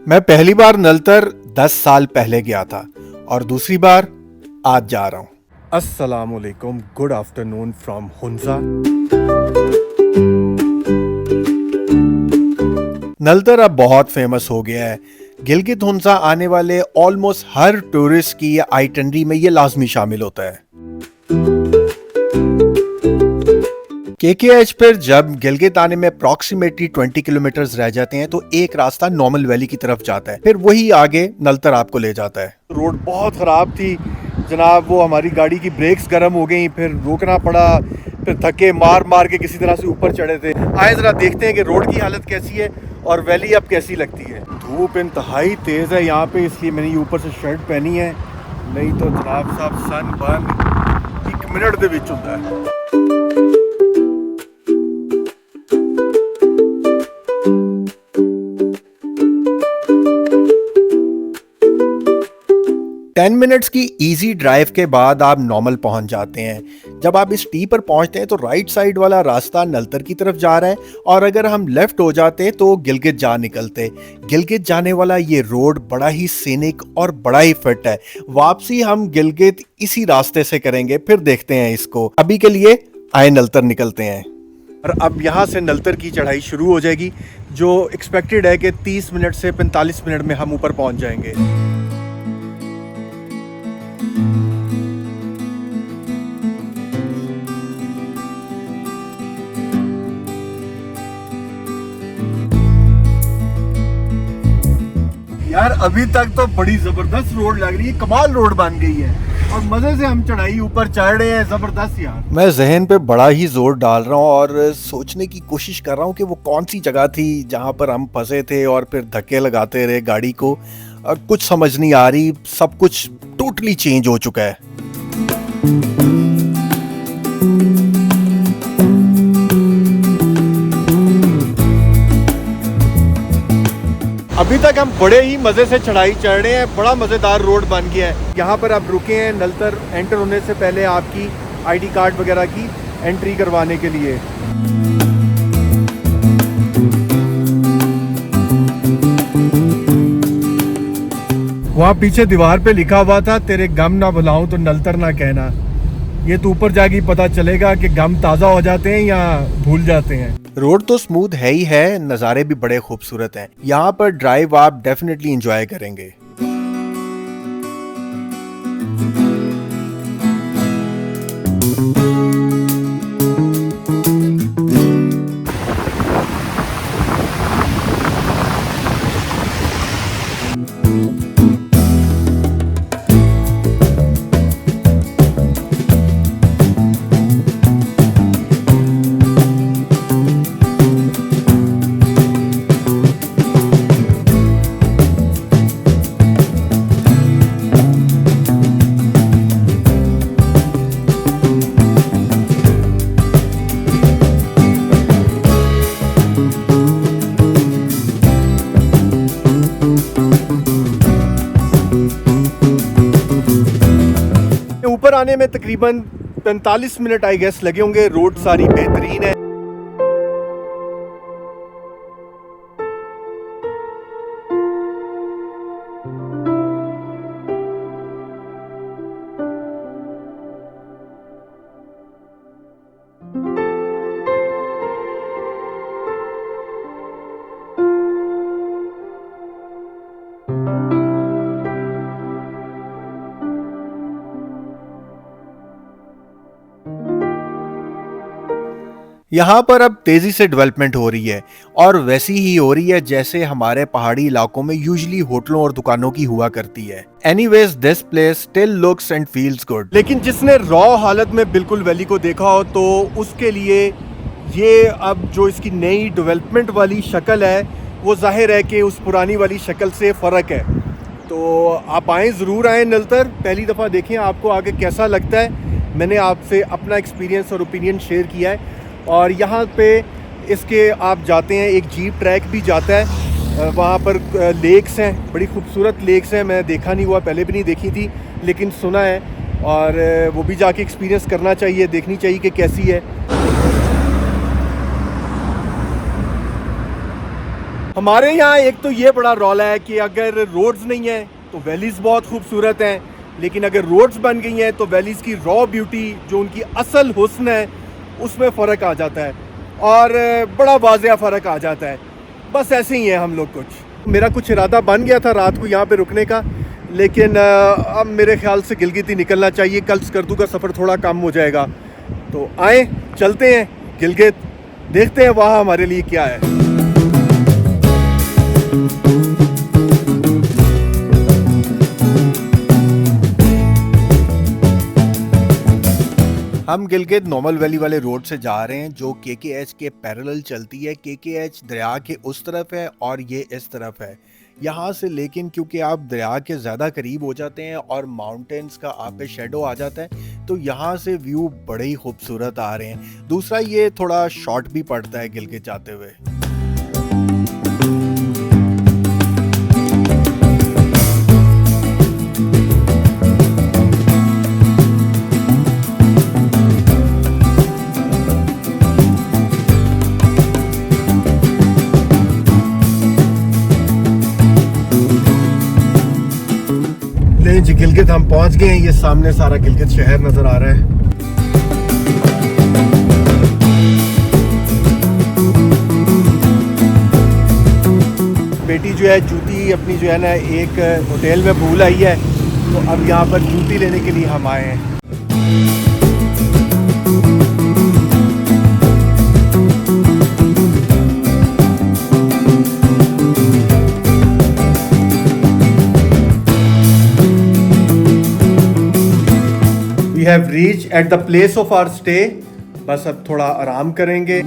मैं पहली बार नलतर 10 साल पहले गया था और दूसरी बार आज जा रहा हूँ। अस्सलामुअलैकुम, good afternoon from Hunza. Naltar अब बहुत फेमस हो गया है। गिलगित हुंजा आने वाले ऑलमोस्ट हर टूरिस्ट की आइटनरी में ये लाजमी शामिल होता है। केकेएच पर जब गिलगित आने में अप्रॉक्सीमेटली 20 किलोमीटर्स रह जाते हैं तो एक रास्ता नॉर्मल वैली की तरफ जाता है, फिर वही आगे नलतर आपको ले जाता है। रोड बहुत खराब थी जनाब, वो हमारी गाड़ी की ब्रेक्स गर्म हो गई, फिर रोकना पड़ा, फिर धक्के मार मार के किसी तरह से ऊपर चढ़े थे। आए जरा देखते हैं कि रोड की हालत कैसी है और वैली अब कैसी लगती है। धूप इंतहाई तेज है यहाँ पे, इसलिए मैंने ऊपर से शर्ट पहनी है, नहीं तो जनाब साहब सन बर्न 1 मिनट दे विच होता है। 10 मिनट्स की इजी ड्राइव के बाद आप नॉर्मल पहुंच जाते हैं। जब आप इस टी पर पहुंचते हैं तो राइट साइड वाला रास्ता नलतर की तरफ जा रहा है और अगर हम लेफ्ट हो जाते तो गिलगित जा निकलते। गिलगित जाने वाला ये रोड बड़ा ही सीनिक और बड़ा ही फिट है। वापसी हम गिलगित इसी रास्ते से करेंगे, फिर देखते हैं इसको। अभी के लिए आए नलतर निकलते हैं और अब यहाँ से नलतर की चढ़ाई शुरू हो जाएगी, जो एक्सपेक्टेड है कि 30 मिनट से 45 मिनट में हम ऊपर पहुंच जाएंगे। यार अभी तक तो बड़ी जबरदस्त रोड लग रही है, कमाल रोड बन गई है और मजे से हम चढ़ाई ऊपर चढ़ रहे हैं। जबरदस्त यार। मैं जहन पे बड़ा ही जोर डाल रहा हूँ और सोचने की कोशिश कर रहा हूँ कि वो कौन सी जगह थी जहाँ पर हम फंसे थे और फिर धक्के लगाते रहे गाड़ी को। कुछ समझ नहीं आ रही, सब कुछ टोटली चेंज हो चुका है। अभी तक हम बड़े ही मजे से चढ़ाई चढ़ रहे हैं, बड़ा मजेदार रोड बन गया है। यहाँ पर आप रुके हैं नलतर एंटर होने से पहले आपकी आईडी कार्ड वगैरह की एंट्री करवाने के लिए। वहाँ पीछे दीवार पे लिखा हुआ था, तेरे गम ना बुलाऊं तो नलतर ना कहना। ये तो ऊपर जाके पता चलेगा कि गम ताज़ा हो जाते हैं या भूल जाते हैं। रोड तो स्मूथ है ही है, नज़ारे भी बड़े खूबसूरत हैं। यहाँ पर ड्राइव आप डेफिनेटली एंजॉय करेंगे। ऊपर आने में तकरीबन 45 मिनट आई गेस लगे होंगे। रोड सारी बेहतरीन है। यहाँ पर अब तेजी से डेवलपमेंट हो रही है और वैसी ही हो रही है जैसे हमारे पहाड़ी इलाकों में यूजुअली होटलों और दुकानों की हुआ करती है। Anyways this place still looks and feels good. लेकिन जिसने रॉ हालत में बिल्कुल वैली को देखा हो तो उसके लिए ये अब जो इसकी नई डेवलपमेंट वाली शक्ल है वो जाहिर है कि उस पुरानी वाली शक्ल से फ़र्क है। तो आप आएँ, ज़रूर आएँ नलतर, पहली दफ़ा देखें आपको आगे कैसा लगता है। मैंने आपसे अपना एक्सपीरियंस और ओपिनियन शेयर किया है। और यहाँ पे इसके आप जाते हैं, एक जीप ट्रैक भी जाता है, वहाँ पर लेक्स हैं, बड़ी खूबसूरत लेक्स हैं। मैं देखा नहीं हुआ, पहले भी नहीं देखी थी, लेकिन सुना है और वो भी जाके एक्सपीरियंस करना चाहिए, देखनी चाहिए कि कैसी है। हमारे यहाँ एक तो ये बड़ा रौला है कि अगर रोड्स नहीं है तो वैलीज बहुत खूबसूरत हैं, लेकिन अगर रोड्स बन गई हैं तो वैलीज की रॉ ब्यूटी, जो उनकी असल हुस्न है, उसमें फ़र्क आ जाता है और बड़ा वाज़िया फ़र्क आ जाता है। बस ऐसे ही है हम लोग। कुछ मेरा कुछ इरादा बन गया था रात को यहाँ पे रुकने का, लेकिन अब मेरे ख्याल से गिलगित ही निकलना चाहिए। कल स्कर्दू का सफ़र थोड़ा कम हो जाएगा, तो आए चलते हैं गिलगित, देखते हैं वहाँ हमारे लिए क्या है। हम गिलगित नॉर्मल वैली वाले रोड से जा रहे हैं जो केकेएच के पैरेलल चलती है। केकेएच दरिया के उस तरफ है और ये इस तरफ है यहाँ से, लेकिन क्योंकि आप दरिया के ज़्यादा करीब हो जाते हैं और माउंटेन्स का आप पे शेडो आ जाता है, तो यहाँ से व्यू बड़े ही खूबसूरत आ रहे हैं। दूसरा ये थोड़ा शॉर्ट भी पड़ता है गिलगित जाते हुए। जी गिलगित हम पहुंच गए हैं। ये सामने सारा गिलगित शहर नजर आ रहा है। बेटी जो है जूती अपनी जो है ना एक होटल में भूल आई है, तो अब यहाँ पर जूती लेने के लिए हम आए हैं। We have reached at the place of our stay। बस अब थोड़ा आराम करेंगे।